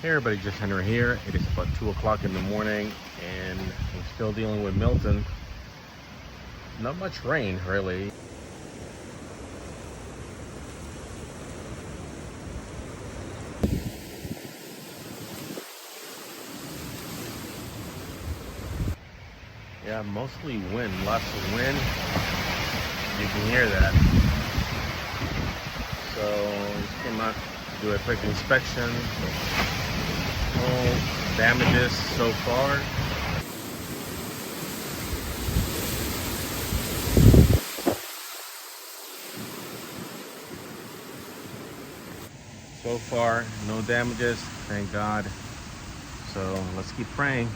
Hey everybody, just Henry here. It is about 2 o'clock in the morning and we're still dealing with Milton. Not much rain really. Yeah, mostly wind, lots of wind. You can hear that. So just came out to do a quick inspection. No damages so far. So far, no damages, thank God. So let's keep praying.